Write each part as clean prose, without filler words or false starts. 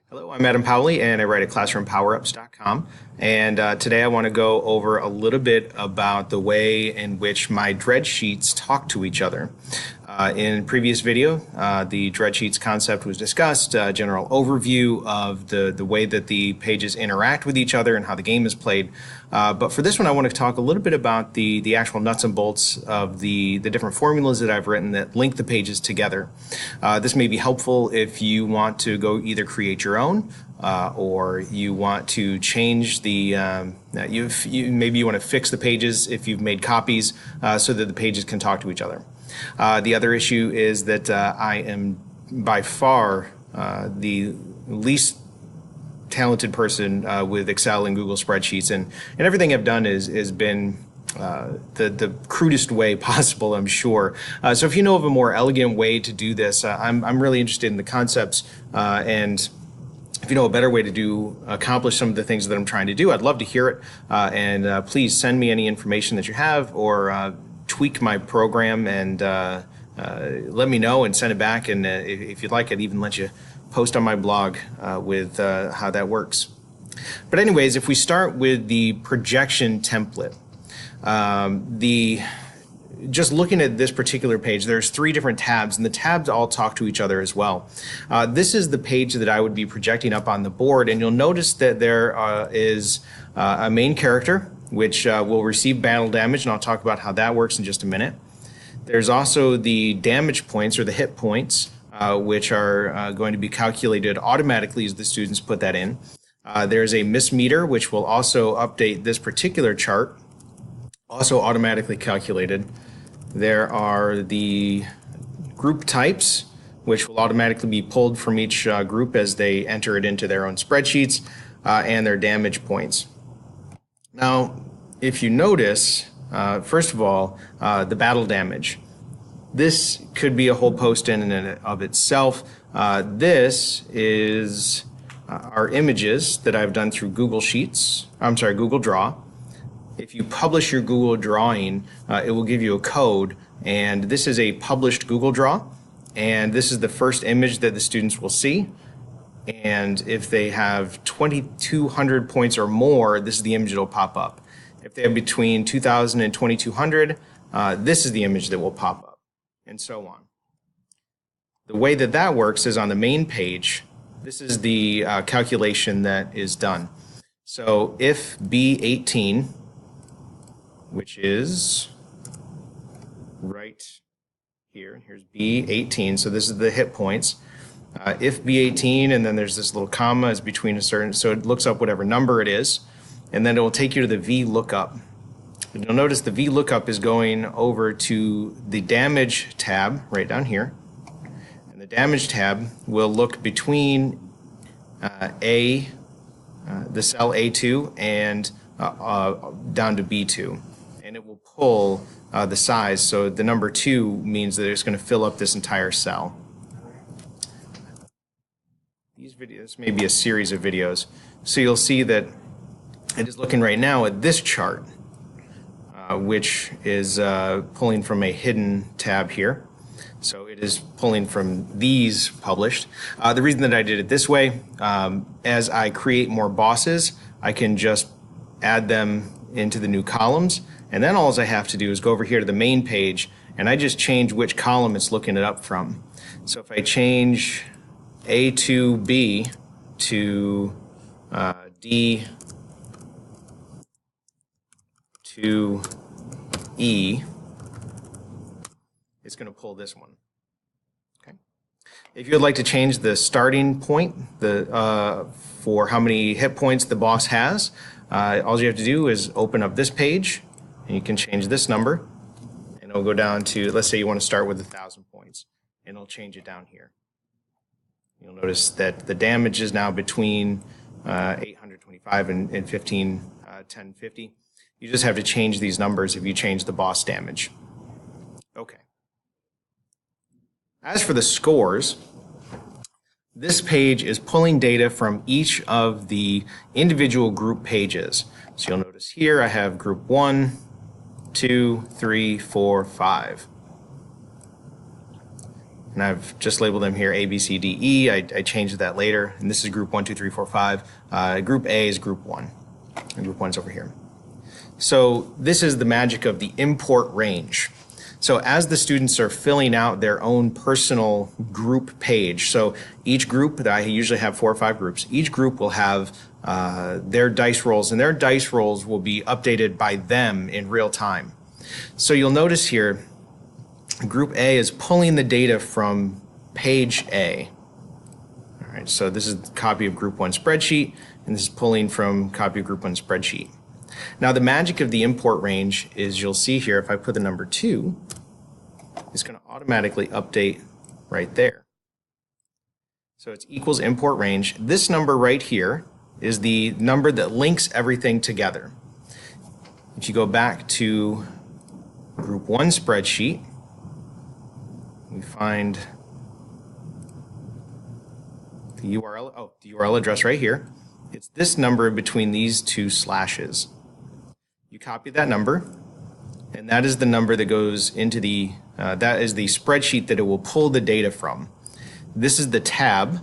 Hello, I'm Adam Powley, and I write at classroompowerups.com. And today I want to go over a little bit about the way in which my DreadSheets talk to each other. In previous video, the DreadSheets concept was discussed, a general overview of the way that the pages interact with each other and how the game is played. But for this one, I want to talk a little bit about the actual nuts and bolts of the different formulas that I've written that link the pages together. This may be helpful if you want to go either create your own or you want to change the, maybe you want to fix the pages if you've made copies so that the pages can talk to each other. The other issue is that I am by far the least talented person with Excel and Google spreadsheets, and everything I've done has been the crudest way possible, I'm sure. So if you know of a more elegant way to do this, I'm really interested in the concepts, and if you know a better way to accomplish some of the things that I'm trying to do, I'd love to hear it. And please send me any information that you have, or tweak my program and let me know and send it back. And if you'd like, I'd even let you post on my blog with how that works. But anyways, if we start with the projection template, just looking at this particular page, there's 3 different tabs, and the tabs all talk to each other as well. This is the page that I would be projecting up on the board, and you'll notice that there is a main character, which will receive battle damage, and I'll talk about how that works in just a minute. There's also the damage points, or the hit points, which are going to be calculated automatically as the students put that in. There's a miss meter, which will also update this particular chart, also automatically calculated. There are the group types, which will automatically be pulled from each group as they enter it into their own spreadsheets, and their damage points. Now, if you notice, first of all, the battle damage. This could be a whole post in and of itself. This is our images that I've done through Google Draw. If you publish your Google drawing, it will give you a code, and this is a published Google Draw, and this is the first image that the students will see. And if they have 2,200 points or more, this is the image that will pop up. If they have between 2,000 and 2,200, this is the image that will pop up, and so on. The way that that works is on the main page. This is the calculation that is done. So if B18, which is right here, here's B18, so this is the hit points. If B18, and then there's this little comma is between a certain, so it looks up whatever number it is, and then it will take you to the VLOOKUP. And you'll notice the VLOOKUP is going over to the damage tab right down here, and the damage tab will look between the cell A2 and down to B2, and it will pull the size. So the number 2 means that it's going to fill up this entire cell. These videos may be a series of videos, so you'll see that it is looking right now at this chart, which is pulling from a hidden tab here. So it is pulling from these published. The reason that I did it this way, as I create more bosses, I can just add them into the new columns, and then all I have to do is go over here to the main page, and I just change which column it's looking it up from. So if I change A2B to D to E, it's going to pull this one. Okay. If you would like to change the starting point for how many hit points the boss has, all you have to do is open up this page, and you can change this number, and it'll go down to, let's say you want to start with 1,000 points, and it'll change it down here. You'll notice that the damage is now between 825 and 1050. You just have to change these numbers if you change the boss damage. Okay. As for the scores, this page is pulling data from each of the individual group pages. So you'll notice here I have group 1, 2, 3, 4, 5. and I've just labeled them here A, B, C, D, E. I changed that later, and this is group 1, 2, 3, 4, 5. Group A is group 1, and group 1 is over here. So this is the magic of the import range. So as the students are filling out their own personal group page, so each group, I usually have 4 or 5 groups, each group will have their dice rolls, and their dice rolls will be updated by them in real time. So you'll notice here, Group A is pulling the data from page A. All right, so this is a copy of Group 1 spreadsheet, and this is pulling from copy of Group 1 spreadsheet. Now the magic of the import range is you'll see here, if I put the number 2, it's going to automatically update right there. So it's equals import range. This number right here is the number that links everything together. If you go back to Group 1 spreadsheet, we find the URL, the URL address right here. It's this number between these 2 slashes. You copy that number, and that is the number that goes into the, that is the spreadsheet that it will pull the data from. This is the tab,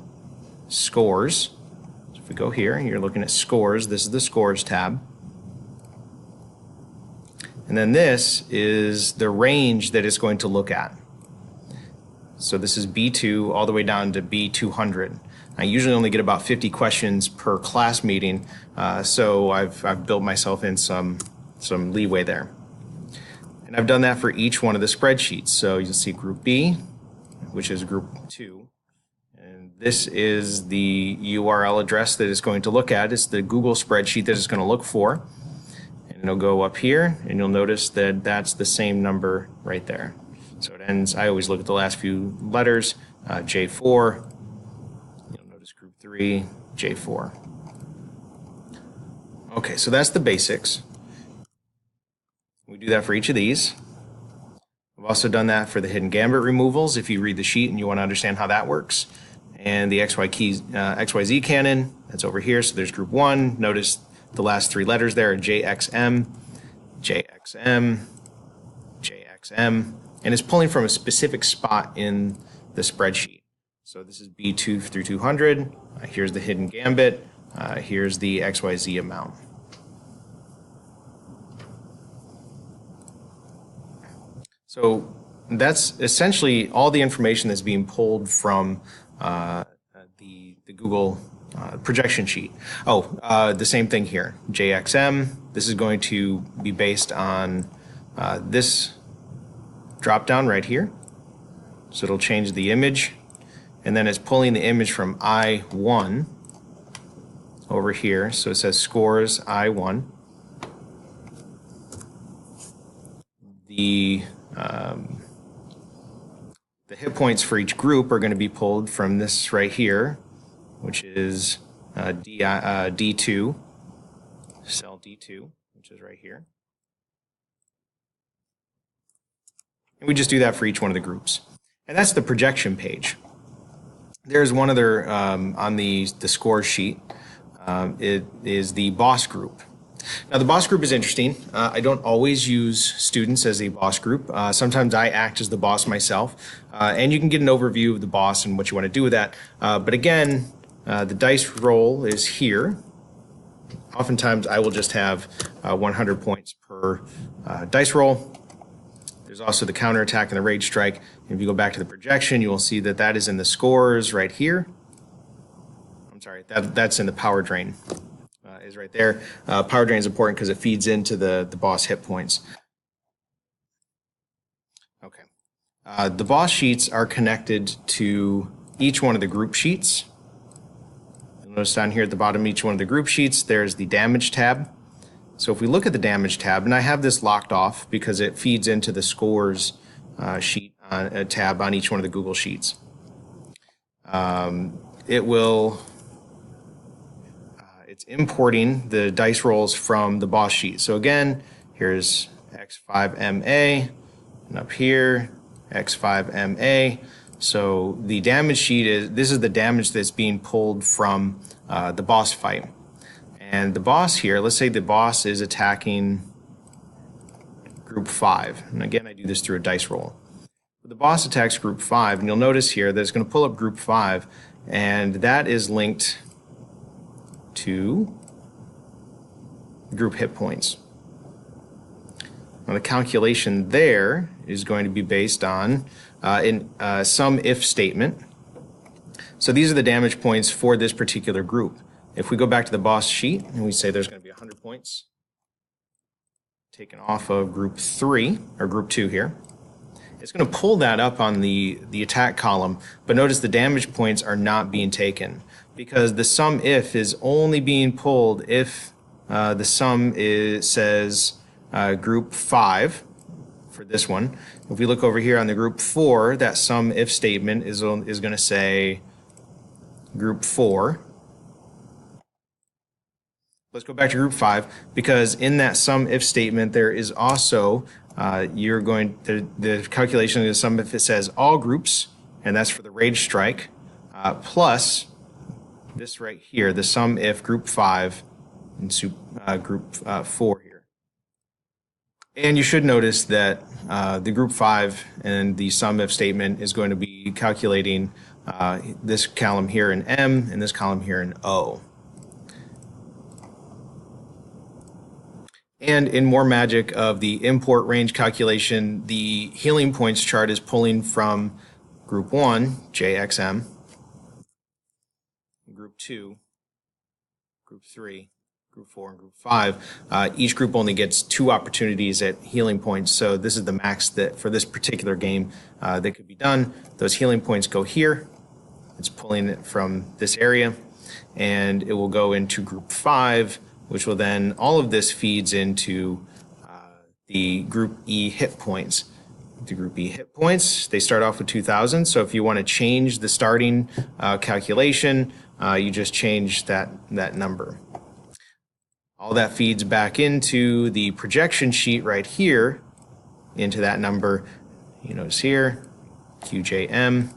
scores. So if we go here and you're looking at scores, this is the scores tab. And then this is the range that it's going to look at. So this is B2 all the way down to B200. I usually only get about 50 questions per class meeting, so I've built myself in some leeway there. And I've done that for each one of the spreadsheets. So you'll see Group B, which is Group 2. And this is the URL address that it's going to look at. It's the Google spreadsheet that it's going to look for. And it'll go up here, and you'll notice that that's the same number right there. So it ends, I always look at the last few letters, J4. You'll notice Group 3, J4. Okay, so that's the basics. We do that for each of these. We've also done that for the hidden gambit removals if you read the sheet and you want to understand how that works. And the XYZ canon, that's over here. So there's Group 1. Notice the last 3 letters there are JXM, JXM, JXM. And it's pulling from a specific spot in the spreadsheet. So this is B2 through 200. Here's the hidden gambit. Here's the XYZ amount. So that's essentially all the information that's being pulled from the Google projection sheet. The same thing here. JXM, this is going to be based on this drop down right here. So it'll change the image, and then it's pulling the image from I1 over here. So it says scores I1. The hit points for each group are going to be pulled from this right here, which is D2, cell D2, which is right here. And we just do that for each one of the groups. And that's the projection page. There's one other on the score sheet. It is the boss group. Now the boss group is interesting. I don't always use students as a boss group. Sometimes I act as the boss myself. And you can get an overview of the boss and what you want to do with that. But again, the dice roll is here. Oftentimes I will just have 100 points per dice roll. There's also the counterattack and the rage strike. And if you go back to the projection, you will see that that is in the scores right here. I'm sorry, that's in the power drain. Is right there. Power drain is important because it feeds into the boss hit points. Okay. The boss sheets are connected to each one of the group sheets. You'll notice down here at the bottom of each one of the group sheets, there's the damage tab. So if we look at the damage tab, and I have this locked off because it feeds into the scores sheet tab on each one of the Google sheets. It's importing the dice rolls from the boss sheet. So again, here's X5MA, and up here, X5MA. So the damage sheet this is the damage that's being pulled from the boss fight. And the boss here, let's say the boss is attacking group 5. And again, I do this through a dice roll. the boss attacks group 5, and you'll notice here that it's going to pull up group 5, and that is linked to group hit points. Now the calculation there is going to be based on some if statement. So these are the damage points for this particular group. If we go back to the boss sheet and we say there's going to be 100 points taken off of group 3 or group 2 here, it's going to pull that up on the attack column, but notice the damage points are not being taken because the sum if is only being pulled if the sum says group 5 for this one. If we look over here on the group 4, that sum if statement is going to say group 4. Let's go back to group 5 because in that sum if statement there is also the calculation of the sum if it says all groups, and that's for the rage strike, plus this right here, the sum if group 5 and group 4 here. And you should notice that the group 5 and the sum if statement is going to be calculating this column here in M and this column here in O. And in more magic of the import range calculation, the healing points chart is pulling from group 1, JXM, group 2, group 3, group 4, and group 5. Each group only gets 2 opportunities at healing points, so this is the max that for this particular game that could be done. Those healing points go here. It's pulling it from this area, and it will go into group 5, which will then, all of this feeds into the group E hit points. The group E hit points, they start off with 2,000, so if you want to change the starting calculation, you just change that number. All that feeds back into the projection sheet right here, into that number. You notice here, QJM,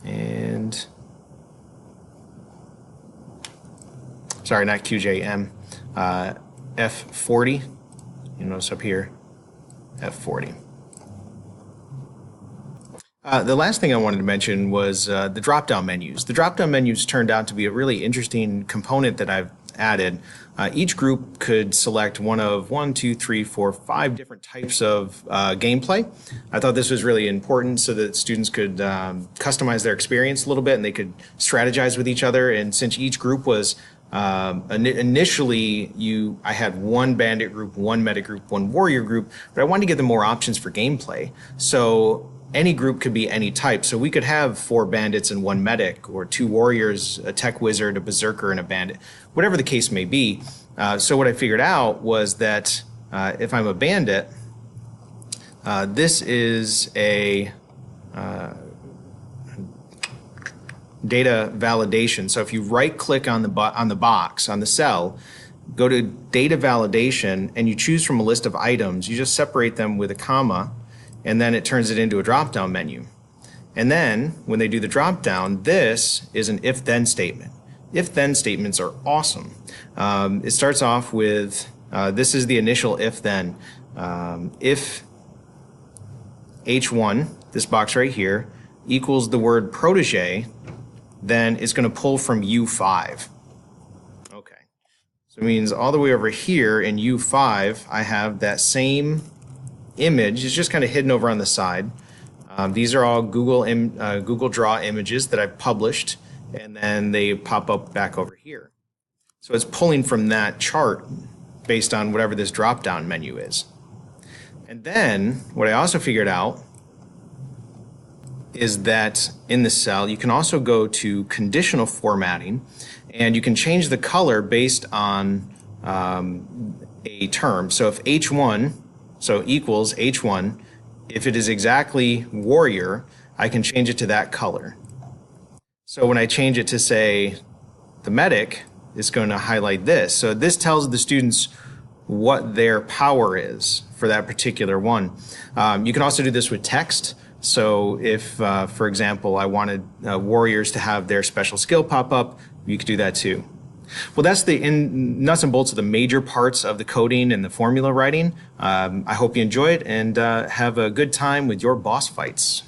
and sorry, not QJM, F40. You notice up here, F40. The last thing I wanted to mention was the drop-down menus. The drop-down menus turned out to be a really interesting component that I've added. Each group could select one of 1, 2, 3, 4, 5 different types of gameplay. I thought this was really important so that students could customize their experience a little bit and they could strategize with each other. And since each group was initially, I had one bandit group, one medic group, one warrior group, but I wanted to give them more options for gameplay. So any group could be any type. So we could have 4 bandits and 1 medic, or 2 warriors, a tech wizard, a berserker, and a bandit, whatever the case may be. So what I figured out was that if I'm a bandit, this is a data validation. So if you right click on the box, on the cell, go to data validation, and you choose from a list of items, you just separate them with a comma, and then it turns it into a drop-down menu. And then when they do the drop-down, this is an if-then statement. If-then statements are awesome. It starts off with, this is the initial if-then. If H1, this box right here, equals the word protege, then it's going to pull from U5. Okay. So it means all the way over here in U5, I have that same image. It's just kind of hidden over on the side. These are all Google Draw images that I've published, and then they pop up back over here. So it's pulling from that chart based on whatever this drop-down menu is. And then what I also figured out is that in the cell you can also go to conditional formatting, and you can change the color based on a term. So if H1 equals H1, if it is exactly warrior, I can change it to that color. So when I change it to, say, the medic, it's going to highlight this. So this tells the students what their power is for that particular one. You can also do this with text. So if, for example, I wanted warriors to have their special skill pop up, you could do that too. Well, that's the nuts and bolts of the major parts of the coding and the formula writing. I hope you enjoy it and have a good time with your boss fights.